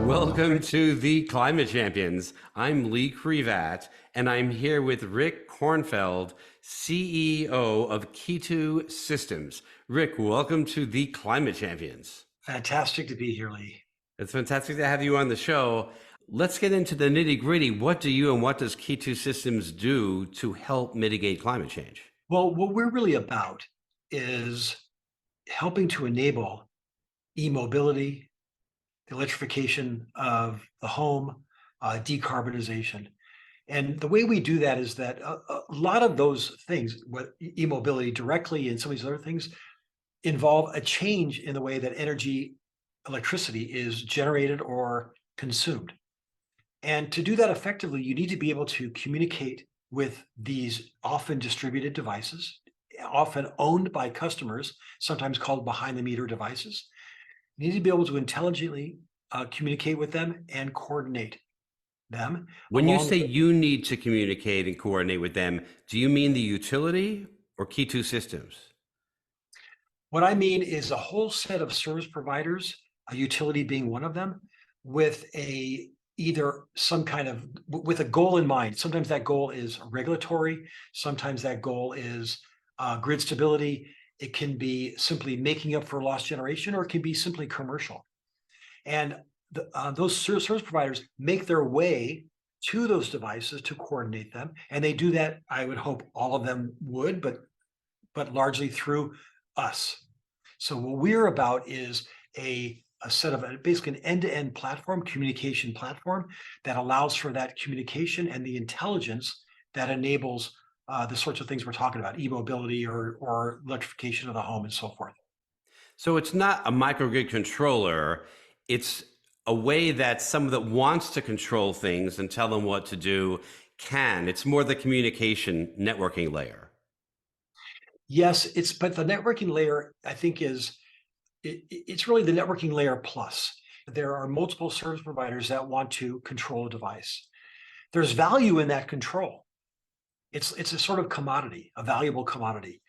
Welcome to the Climate Champions. I'm Lee Krevat, and I'm here with Rick Kornfeld, CEO of Kitu Systems. Rick, welcome to the Climate Champions. Fantastic to be here, Lee. It's fantastic to have you on the show. Let's get into the nitty-gritty. What do you and what does Kitu Systems do to help mitigate climate change? Well, what we're really about is helping to enable e-mobility, the electrification of the home, decarbonization. And the way we do that is that a lot of those things, e-mobility directly and some of these other things, involve a change in the way that electricity is generated or consumed. And to do that effectively, you need to be able to communicate with these often distributed devices, often owned by customers, sometimes called behind-the-meter devices. You need to be able to intelligently communicate with them and coordinate them. When you say you need to communicate and coordinate with them, do you mean the utility or Kitu Systems? What I mean is a whole set of service providers, a utility being one of them, with either some kind of, with a goal in mind. Sometimes that goal is regulatory, sometimes that goal is grid stability. It can be simply making up for lost generation, or it can be simply commercial. And those service providers make their way to those devices to coordinate them. And they do that, I would hope all of them would, but largely through us. So what we're about is a set of basically an end-to-end platform, communication platform that allows for that communication and the intelligence that enables the sorts of things we're talking about, e-mobility or electrification of the home and so forth. So it's not a microgrid controller. It's a way that someone that wants to control things and tell them what to do can. It's more the communication networking layer. Yes, but the networking layer, I think, it's really the networking layer plus. There are multiple service providers that want to control a device. There's value in that control. It's a sort of commodity, a valuable commodity.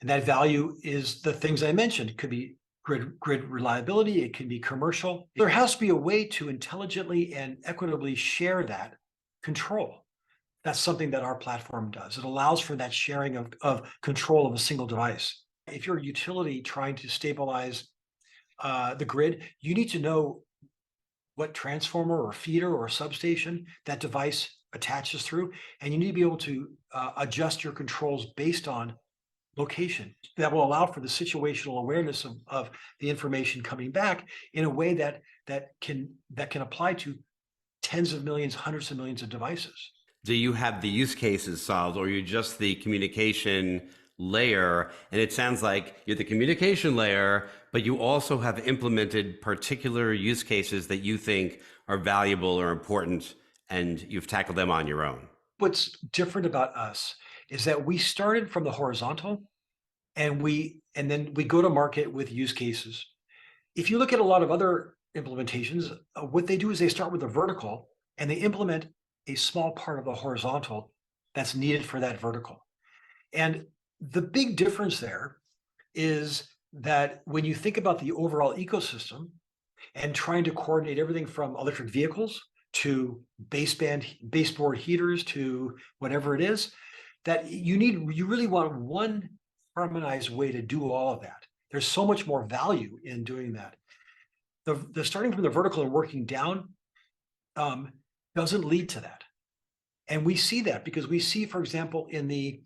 And that value is the things I mentioned. It could be grid reliability, it can be commercial. There has to be a way to intelligently and equitably share that control. That's something that our platform does. It allows for that sharing of control of a single device. If you're a utility trying to stabilize the grid, you need to know what transformer or feeder or substation that device attaches through, and you need to be able to adjust your controls based on location. That will allow for the situational awareness of the information coming back in a way that can apply to tens of millions, hundreds of millions of devices. Do you have the use cases solved, or are you just the communication layer? And it sounds like you're the communication layer, but you also have implemented particular use cases that you think are valuable or important, and you've tackled them on your own. What's different about us is that we started from the horizontal, and then we go to market with use cases. If you look at a lot of other implementations, what they do is they start with the vertical and they implement a small part of the horizontal that's needed for that vertical. And the big difference there is that when you think about the overall ecosystem and trying to coordinate everything from electric vehicles to baseboard heaters to whatever it is, that you really want one harmonized way to do all of that. There's so much more value in doing that. The starting from the vertical and working down doesn't lead to that. And we see that because we see, for example, in the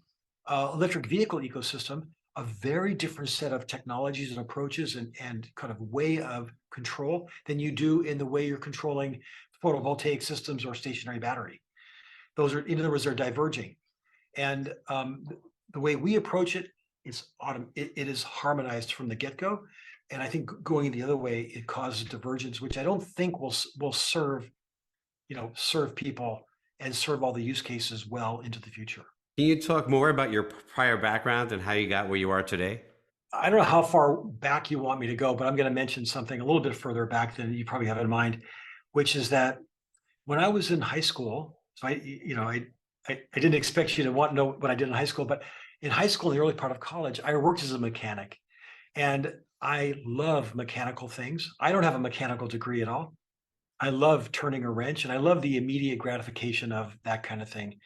electric vehicle ecosystem, a very different set of technologies and approaches and kind of way of control than you do in the way you're controlling photovoltaic systems or stationary battery. Those are, in other words, they're diverging. And the way we approach it is harmonized from the get-go. And I think going the other way, it causes divergence, which I don't think will serve people and serve all the use cases well into the future. Can you talk more about your prior background and how you got where you are today? I don't know how far back you want me to go, but I'm going to mention something a little bit further back than you probably have in mind, which is that when I was in high school, so I didn't expect you to want to know what I did in high school, but in high school, in the early part of college, I worked as a mechanic, and I love mechanical things. I don't have a mechanical degree at all. I love turning a wrench, and I love the immediate gratification of that kind of thing.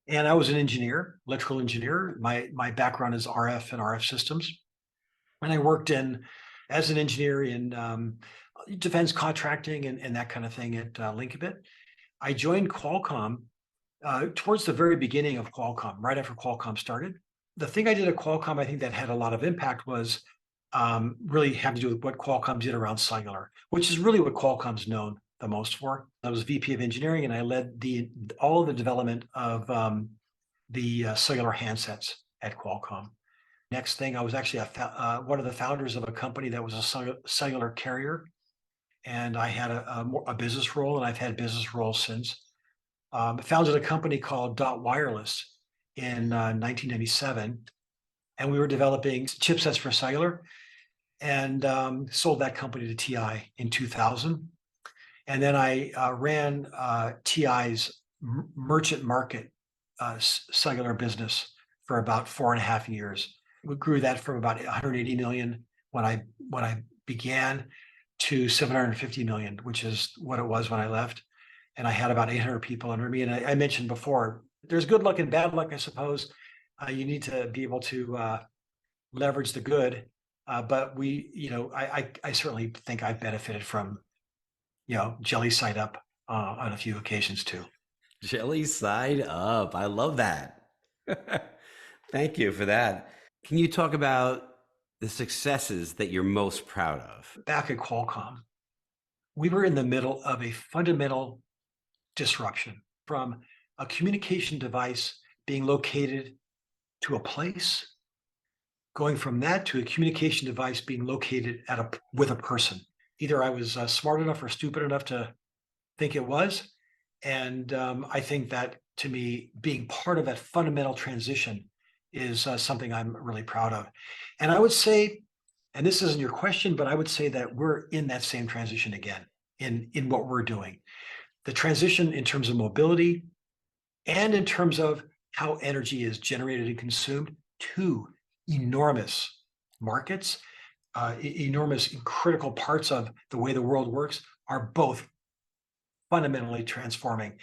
And I was an engineer, electrical engineer. My background is RF and RF systems, and I worked in as an engineer in defense contracting and that kind of thing at Linkabit. I joined Qualcomm towards the very beginning of Qualcomm, right after Qualcomm started. The thing I did at Qualcomm, I think that had a lot of impact was really had to do with what Qualcomm did around cellular, which is really what Qualcomm's known the most for. I was VP of engineering, and I led all of the development of the cellular handsets at Qualcomm. Next thing, I was actually one of the founders of a company that was a cellular carrier, and I had a business role, and I've had business roles since. Founded a company called Dot Wireless in 1997, and we were developing chipsets for cellular, and sold that company to TI in 2000. And then I ran TI's merchant market cellular business for about 4.5 years. We grew that from about 180 million when I began to 750 million, which is what it was when I left. And I had about 800 people under me. And I mentioned before, there's good luck and bad luck, I suppose. You need to be able to leverage the good. But I certainly think I've benefited from, jelly side up on a few occasions too. Jelly side up. I love that. Thank you for that. Can you talk about the successes that you're most proud of? Back at Qualcomm, we were in the middle of a fundamental disruption from a communication device being located to a place, going from that to a communication device being located with a person. Either I was smart enough or stupid enough to think it was. And I think that, to me, being part of that fundamental transition is something I'm really proud of. And I would say, and this isn't your question, but I would say that we're in that same transition again in what we're doing. The transition in terms of mobility and in terms of how energy is generated and consumed, two enormous markets, enormous critical parts of the way the world works, are both fundamentally transforming,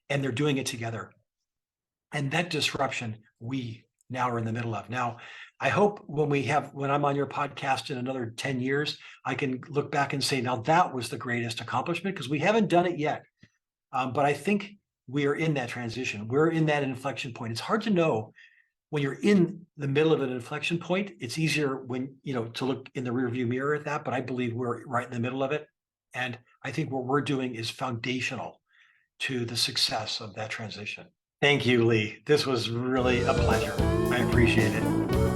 and they're doing it together. And that disruption we now are in the middle of. Now, I hope when I'm on your podcast in another 10 years, I can look back and say, now that was the greatest accomplishment, because we haven't done it yet. But I think we are in that transition. We're in that inflection point. It's hard to know when you're in the middle of an inflection point. It's easier when, to look in the rearview mirror at that, but I believe we're right in the middle of it. And I think what we're doing is foundational to the success of that transition. Thank you, Lee. This was really a pleasure. I appreciate it.